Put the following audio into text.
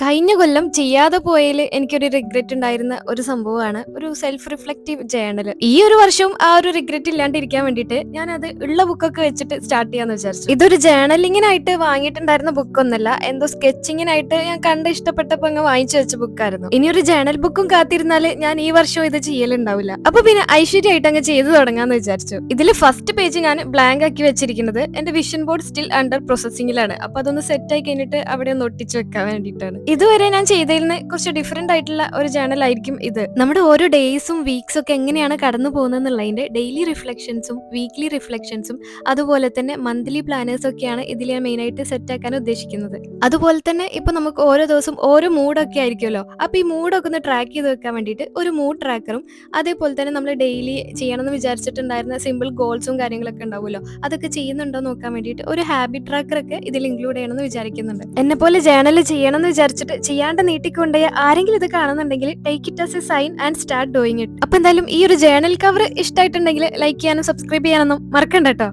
കഴിഞ്ഞ കൊല്ലം ചെയ്യാതെ പോയതിൽ എനിക്കൊരു റിഗ്രറ്റ് ഉണ്ടായിരുന്ന ഒരു സംഭവമാണ് ഒരു സെൽഫ് റിഫ്ലക്റ്റീവ് ജേണൽ. ഈ ഒരു വർഷവും ആ ഒരു റിഗ്രറ്റ് ഇല്ലാണ്ടിരിക്കാൻ വേണ്ടിയിട്ട് ഞാൻ അത് ഉള്ള ബുക്കൊക്കെ വെച്ചിട്ട് സ്റ്റാർട്ട് ചെയ്യാന്ന് വിചാരിച്ചു. ഇതൊരു ജേണലിങ്ങിനായിട്ട് വാങ്ങിയിട്ടുണ്ടായിരുന്ന ബുക്കൊന്നല്ല, എന്തോ സ്കെച്ചിങ്ങിനായിട്ട് ഞാൻ കണ്ട് ഇഷ്ടപ്പെട്ടപ്പോ അങ്ങ് വാങ്ങിച്ചു വെച്ച ബുക്കായിരുന്നു. ഇനി ഒരു ജേണൽ ബുക്കും കാത്തിരുന്നാല് ഞാൻ ഈ വർഷവും ഇത് ചെയ്യലുണ്ടാവില്ല. അപ്പൊ പിന്നെ ഐശ്വര്യമായിട്ട് അങ്ങ് ചെയ്തു തുടങ്ങാന്ന് വിചാരിച്ചു. ഇതിൽ ഫസ്റ്റ് പേജ് ഞാൻ ബ്ലാങ്ക് ആക്കി വെച്ചിരിക്കുന്നത് എന്റെ വിഷൻ ബോർഡ് സ്റ്റിൽ അണ്ടർ പ്രോസസിംഗിലാണ്. അപ്പൊ അതൊന്ന് സെറ്റ് ആയി കഴിഞ്ഞിട്ട് അവിടെ ഒന്ന് ഒട്ടിച്ച് വെക്കാൻ വേണ്ടിയിട്ടാണ്. ഇതുവരെ ഞാൻ ചെയ്തതിൽ നിന്ന് കുറച്ച് ഡിഫറെന്റ് ആയിട്ടുള്ള ഒരു ജേണൽ ആയിരിക്കും ഇത്. നമ്മുടെ ഓരോ ഡേയ്സും വീക്സും ഒക്കെ എങ്ങനെയാണ് കടന്നു പോകുന്നതെന്നുള്ളതിന്റെ ഡെയിലി റിഫ്ലക്ഷൻസും വീക്ക്ലി റിഫ്ലക്ഷൻസും അതുപോലെ തന്നെ മന്ത്ലി പ്ലാനേഴ്സും ഒക്കെയാണ് ഇതിൽ ഞാൻ മെയിൻ ആയിട്ട് സെറ്റ് ആക്കാൻ ഉദ്ദേശിക്കുന്നത്. അതുപോലെ തന്നെ ഇപ്പൊ നമുക്ക് ഓരോ ദിവസം ഓരോ മൂഡൊക്കെ ആയിരിക്കുമല്ലോ. അപ്പൊ ഈ മൂഡൊക്കെ ഒന്ന് ട്രാക്ക് ചെയ്ത് വെക്കാൻ വേണ്ടിയിട്ട് ഒരു മൂഡ് ട്രാക്കറും അതേപോലെ തന്നെ നമ്മൾ ഡെയിലി ചെയ്യണമെന്ന് വിചാരിച്ചിട്ടുണ്ടായിരുന്ന സിമ്പിൾ ഗോൾസും കാര്യങ്ങളൊക്കെ ഉണ്ടാവുമല്ലോ, അതൊക്കെ ചെയ്യുന്നുണ്ടോ നോക്കാൻ വേണ്ടിയിട്ട് ഒരു ഹാബിറ്റ് ട്രാക്കറൊക്കെ ഇതിൽ ഇൻക്ലൂഡ് ചെയ്യണമെന്ന് വിചാരിക്കുന്നുണ്ട്. എന്നെ പോലെ ജേണൽ ചെയ്യണമെന്ന് വിചാരിച്ചിട്ട് ചെയ്യാണ്ട് നീട്ടിക്കൊണ്ടേ ആരെങ്കിലും ഇത് കാണുന്നുണ്ടെങ്കിൽ take it as a sign and start doing it. അപ്പൊ എന്തായാലും ഈ ഒരു ജേണൽ കവർ ഇഷ്ടമായിട്ടുണ്ടെങ്കിൽ ലൈക്ക് ചെയ്യാനും സബ്സ്ക്രൈബ് ചെയ്യാനൊന്നും മറക്കണ്ട കേട്ടോ.